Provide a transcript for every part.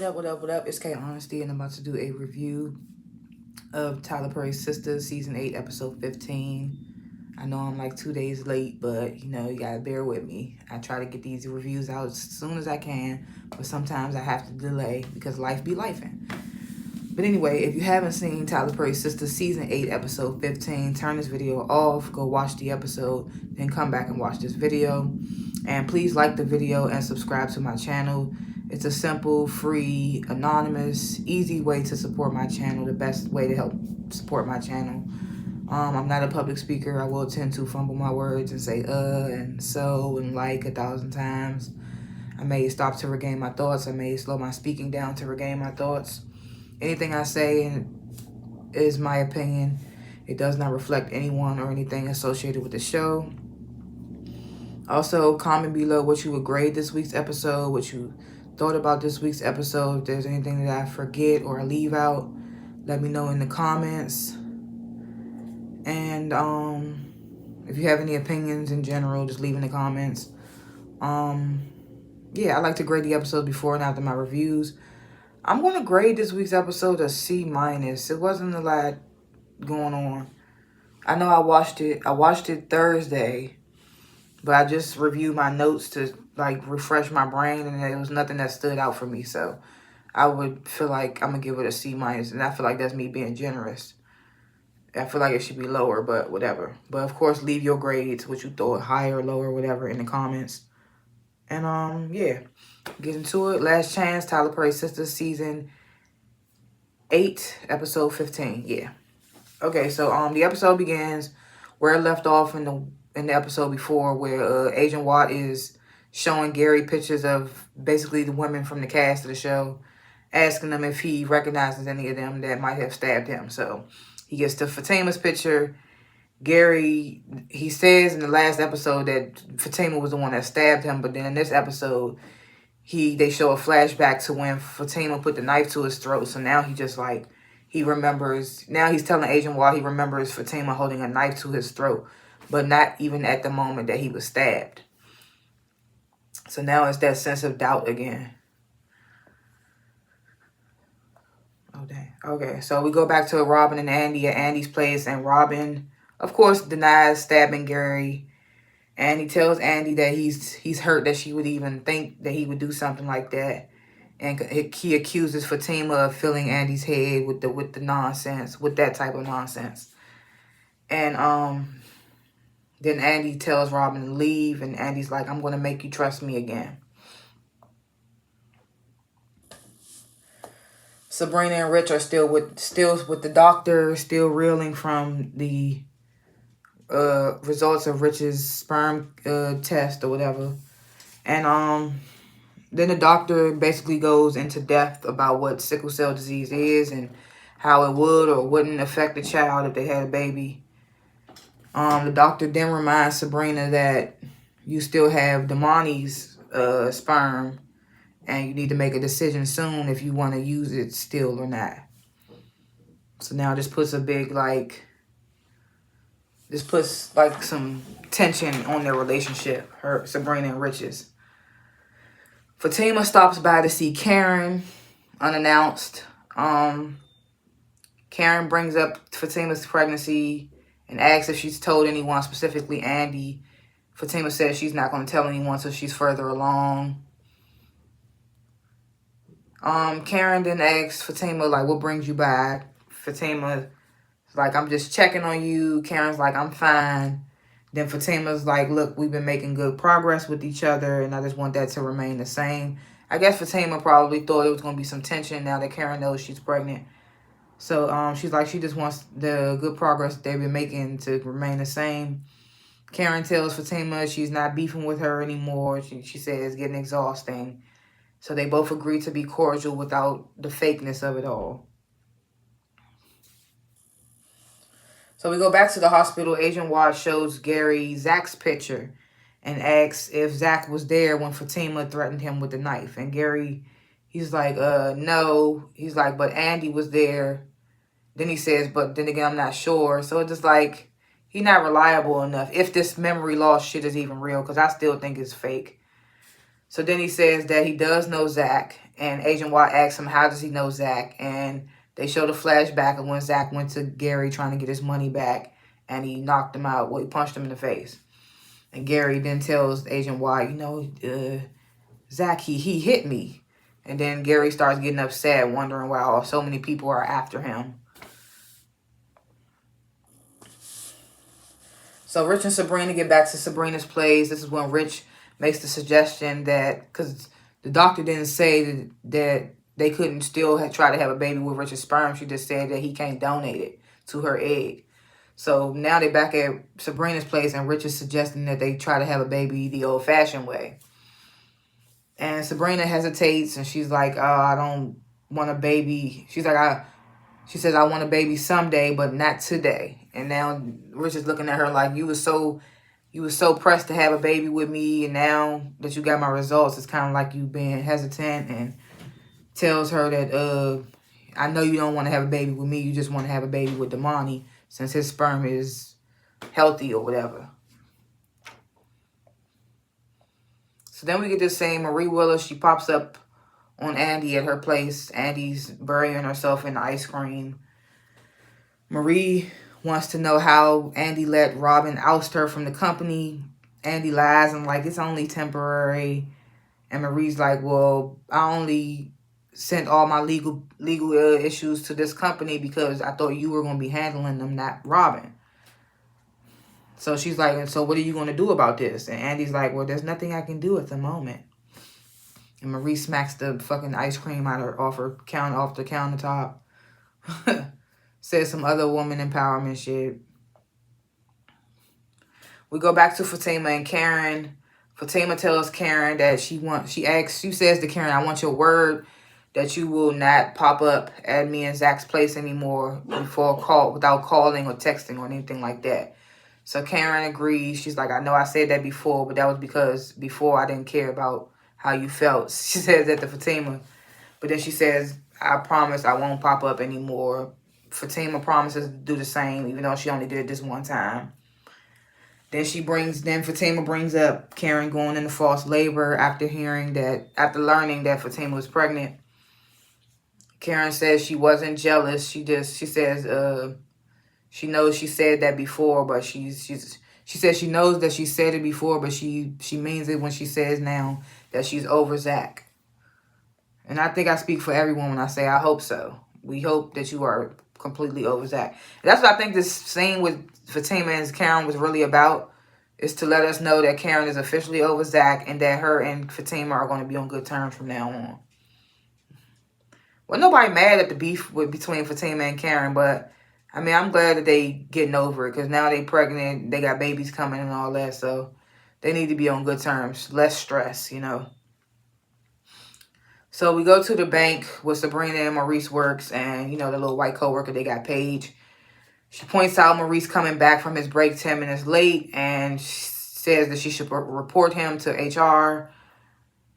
What up? It's K.Honesty, and I'm about to do a review of Tyler Perry's Sistas, Season 8, Episode 15. I know I'm like 2 days late, but, you gotta bear with me. I try to get these reviews out as soon as I can, but sometimes I have to delay because life be lifing. But anyway, if you haven't seen Tyler Perry's Sistas, Season 8, Episode 15, turn this video off, go watch the episode, then come back and watch this video. And please like the video and subscribe to my channel. It's a simple, free, anonymous, easy way to support my channel, the best way to help support my channel. I'm not a public speaker. I will tend to fumble my words and say and so and like 1,000 times. I may stop to regain my thoughts. I may slow my speaking down to regain my thoughts. Anything I say is my opinion. It does not reflect anyone or anything associated with the show. Also, comment below what you would grade this week's episode, what you thought about this week's episode. If there's anything that I forget or I leave out, let me know in the comments. And if you have any opinions in general, just leave in the comments. Yeah, I like to grade the episodes before and after my reviews. I'm going to grade this week's episode a C-. It wasn't a lot going on. I know I watched it Thursday, but I just reviewed my notes to refresh my brain, and there was nothing that stood out for me. So I would feel like I'm going to give it a C-, and I feel like that's me being generous. I feel like it should be lower, but whatever. But of course, leave your grades, what you thought, higher, lower, whatever, in the comments. And yeah, get into it. Last Chance, Tyler Perry Sistas, Season 8, Episode 15. Yeah. Okay, so the episode begins where it left off in the episode before, where Agent Watt is showing Gary pictures of basically the women from the cast of the show, asking them if he recognizes any of them that might have stabbed him. So he gets to Fatima's picture. Gary, he says in the last episode that Fatima was the one that stabbed him, but then in this episode, they show a flashback to when Fatima put the knife to his throat. So now he remembers. Now he's telling Agent Watt he remembers Fatima holding a knife to his throat, but not even at the moment that he was stabbed. So now it's that sense of doubt again. Oh, dang. Okay, so we go back to Robin and Andy at Andy's place, and Robin, of course, denies stabbing Gary. And he tells Andy that he's hurt that she would even think that he would do something like that. And he accuses Fatima of filling Andy's head with the nonsense, with that type of nonsense. And then Andy tells Robin to leave, and Andy's like, I'm going to make you trust me again. Sabrina and Rich are still with the doctor, still reeling from the results of Rich's sperm test or whatever. And then the doctor basically goes into depth about what sickle cell disease is and how it would or wouldn't affect the child if they had a baby. The doctor then reminds Sabrina that you still have Damani's sperm, and you need to make a decision soon if you want to use it still or not. So now this puts some tension on their relationship, Sabrina and Rich's. Fatima stops by to see Karen, unannounced. Karen brings up Fatima's pregnancy and asks if she's told anyone, specifically Andy. Fatima says she's not going to tell anyone till she's further along. Karen then asks Fatima, what brings you by? Fatima's like, I'm just checking on you. Karen's like, I'm fine. Then Fatima's like, look, we've been making good progress with each other, and I just want that to remain the same. I guess Fatima probably thought it was going to be some tension now that Karen knows she's pregnant. So she's like, she just wants the good progress they've been making to remain the same. Karen tells Fatima she's not beefing with her anymore. She says it's getting exhausting. So they both agree to be cordial without the fakeness of it all. So we go back to the hospital. Agent Watt shows Gary Zach's picture and asks if Zach was there when Fatima threatened him with the knife. And Gary, he's like, no. He's like, but Andy was there. Then he says, but then again, I'm not sure. So it's just he's not reliable enough, if this memory loss shit is even real, because I still think it's fake. So then he says that he does know Zach, And Agent Y asks him, how does he know Zach? And they show the flashback of when Zach went to Gary trying to get his money back. And he knocked him out. Well, he punched him in the face. And Gary then tells Agent Y, Zach, he hit me. And then Gary starts getting upset, wondering why so many people are after him. So Rich and Sabrina get back to Sabrina's place. This is when Rich makes the suggestion that, because the doctor didn't say that they couldn't still try to have a baby with Rich's sperm. She just said that he can't donate it to her egg. So now they're back at Sabrina's place, and Rich is suggesting that they try to have a baby the old-fashioned way. And Sabrina hesitates, and she's like, "Oh, I don't want a baby." She's like, she says, "I want a baby someday, but not today." And now Rich is looking at her like, you was so pressed to have a baby with me, and now that you got my results, it's kind of like you being hesitant, and tells her that, I know you don't want to have a baby with me. You just want to have a baby with Damani since his sperm is healthy or whatever. So then we get this same Marie Willis. She pops up on Andy at her place. Andy's burying herself in the ice cream. Marie wants to know how Andy let Robin oust her from the company. Andy lies and like, it's only temporary. And Marie's like, well, I only sent all my legal issues to this company because I thought you were going to be handling them, not Robin. So she's like, and so what are you going to do about this? And Andy's like, well, there's nothing I can do at the moment. And Marie smacks the fucking ice cream off the countertop. Says some other woman empowerment shit. We go back to Fatima and Karen. Fatima tells Karen that she says to Karen, I want your word that you will not pop up at me and Zach's place anymore without calling or texting or anything like that. So Karen agrees. She's like, I know I said that before, but that was because before I didn't care about how you felt. She says that to Fatima. But then she says, I promise I won't pop up anymore. Fatima promises to do the same, even though she only did it this one time. Then Fatima brings up Karen going into false labor after learning that Fatima was pregnant. Karen says she wasn't jealous. She says she knows she said that before, but she says she knows that she said it before, but she means it when she says now that she's over Zach. And I think I speak for everyone when I say I hope so. We hope that you are completely over Zach. And that's what I think this scene with Fatima and Karen was really about, is to let us know that Karen is officially over Zach and that her and Fatima are going to be on good terms from now on. Well, nobody mad at the beef between Fatima and Karen, but I mean, I'm glad that they getting over it because now they pregnant, they got babies coming and all that, so they need to be on good terms. Less stress, So we go to the bank where Sabrina and Maurice works, and, the little white coworker, they got Paige. She points out Maurice coming back from his break 10 minutes late, and she says that she should report him to HR.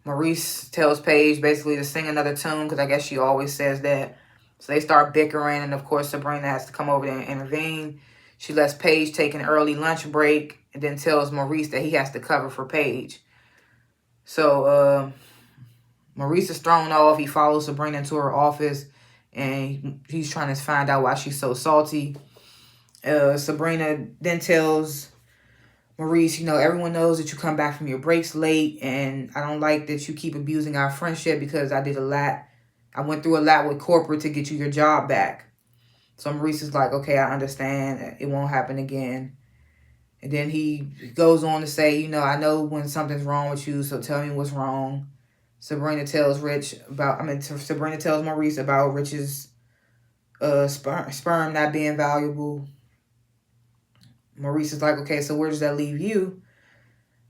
Maurice tells Paige basically to sing another tune, because I guess she always says that. So they start bickering, and of course Sabrina has to come over there and intervene. She lets Paige take an early lunch break, and then tells Maurice that he has to cover for Paige. So, Maurice is thrown off. He follows Sabrina into her office, and he's trying to find out why she's so salty. Sabrina then tells Maurice, everyone knows that you come back from your breaks late, and I don't like that you keep abusing our friendship because I did a lot. I went through a lot with corporate to get you your job back. So Maurice is like, okay, I understand. It won't happen again. And then he goes on to say, I know when something's wrong with you, so tell me what's wrong. Sabrina tells Maurice about Rich's sperm not being valuable. Maurice is like, okay, so where does that leave you?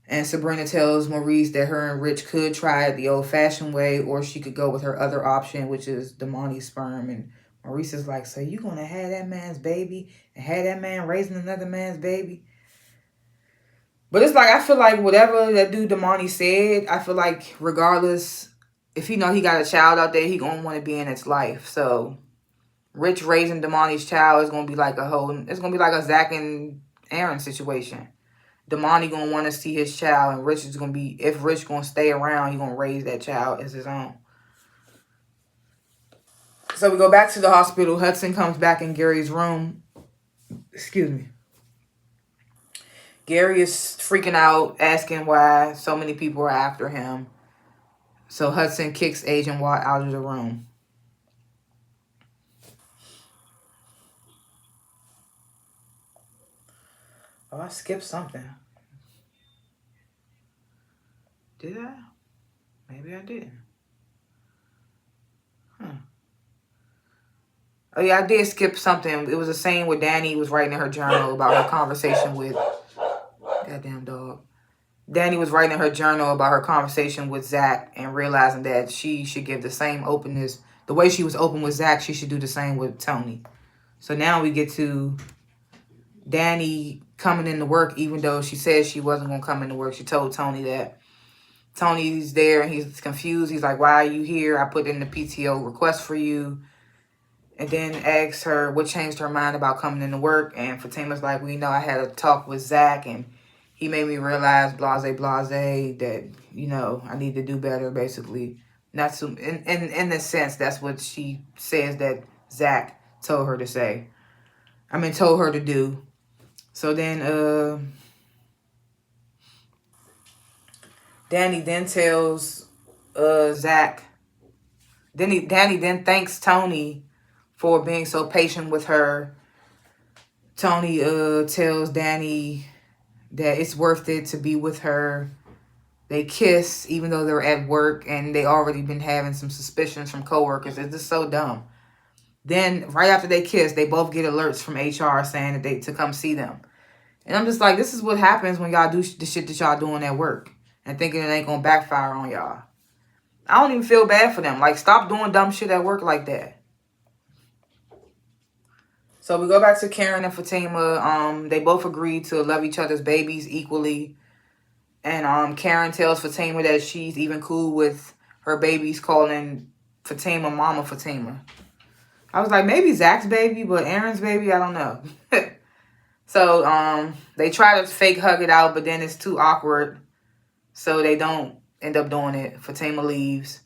And Sabrina tells Maurice that her and Rich could try it the old-fashioned way, or she could go with her other option, which is Damani's sperm. And Maurice is like, so you going to have that man's baby and have that man raising another man's baby? But it's like, I feel like whatever that dude Damani said, I feel like regardless, if he got a child out there, he going to want to be in its life. So Rich raising Damani's child is going to be like it's going to be like a Zach and Aaron situation. Damani going to want to see his child, and Rich is going to be, if Rich going to stay around, he going to raise that child as his own. So we go back to the hospital. Hudson comes back in Gary's room. Excuse me. Gary is freaking out, asking why so many people are after him. So Hudson kicks Agent Watt out of the room. Oh, I skipped something. Did I? Maybe I didn't. Oh, yeah, I did skip something. It was a scene where Danny was writing in her journal about her conversation with... Goddamn dog. Danny was writing in her journal about her conversation with Zach and realizing that she should give the same openness. The way she was open with Zach, she should do the same with Tony. So now we get to Danny coming into work, even though she said she wasn't going to come into work. She told Tony that. Tony's there and he's confused. He's like, why are you here? I put in the PTO request for you. And then asks her what changed her mind about coming into work. And Fatima's like, well, you know, I had a talk with Zach and he made me realize, blase, that, you know, I need to do better, basically. Not to, in this sense, that's what she says that Zach told her to say. I mean, told her to do. So then, Danny then tells Zach. Danny then thanks Tony for being so patient with her. Tony tells Danny that it's worth it to be with her. They kiss even though they're at work and they already been having some suspicions from coworkers. It's just so dumb. Then right after they kiss, they both get alerts from HR saying that they to come see them. And I'm just like, this is what happens when y'all do the shit that y'all doing at work and thinking it ain't gonna backfire on y'all. I don't even feel bad for them. Like, stop doing dumb shit at work like that. So we go back to Karen and Fatima. They both agree to love each other's babies equally. And Karen tells Fatima that she's even cool with her babies calling Fatima Mama Fatima. I was like, maybe Zach's baby, but Aaron's baby, I don't know. So they try to fake hug it out, but then it's too awkward. So they don't end up doing it. Fatima leaves.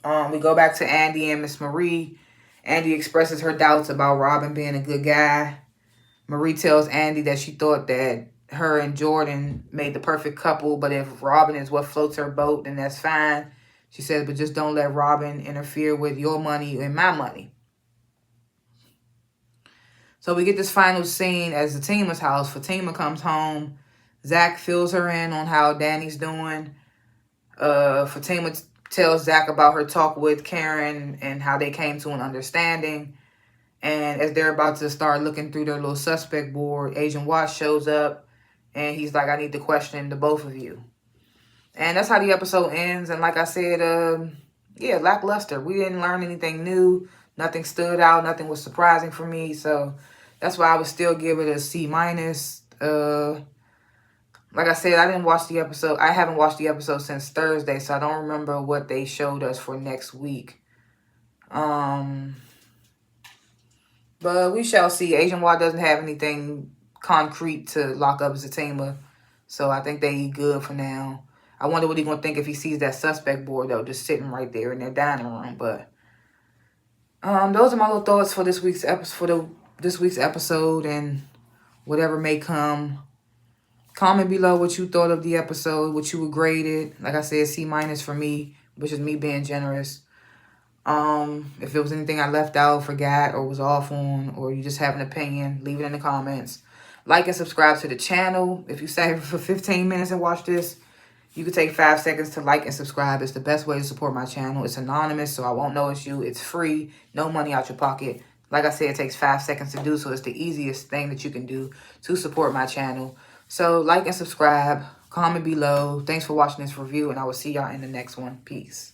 We go back to Andy and Miss Marie. Andy expresses her doubts about Robin being a good guy. Marie tells Andy that she thought that her and Jordan made the perfect couple, but if Robin is what floats her boat, then that's fine. She says, but just don't let Robin interfere with your money and my money. So we get this final scene at Fatima's house. Fatima comes home. Zach fills her in on how Danny's doing. Fatima tells Zach about her talk with Karen and how they came to an understanding. And as they're about to start looking through their little suspect board, Agent Watts shows up. And he's like, I need to question the both of you. And that's how the episode ends. And like I said, yeah, lackluster. We didn't learn anything new. Nothing stood out. Nothing was surprising for me. So that's why I would still give it a C-. Like I said, I didn't watch the episode. I haven't watched the episode since Thursday, so I don't remember what they showed us for next week. But we shall see. Agent Watt doesn't have anything concrete to lock up Fatima, so I think they good for now. I wonder what he's gonna think if he sees that suspect board though, just sitting right there in their dining room. But those are my little thoughts for this week's episode and whatever may come. Comment below what you thought of the episode, what you would grade it. Like I said, C- for me, which is me being generous. If there was anything I left out, forgot, or was off on, or you just have an opinion, leave it in the comments. Like and subscribe to the channel. If you sat for 15 minutes and watch this, you can take 5 seconds to like and subscribe. It's the best way to support my channel. It's anonymous, so I won't know it's you. It's free. No money out your pocket. Like I said, it takes 5 seconds to do, so it's the easiest thing that you can do to support my channel. So like and subscribe. Comment below. Thanks for watching this review, and I will see y'all in the next one. Peace.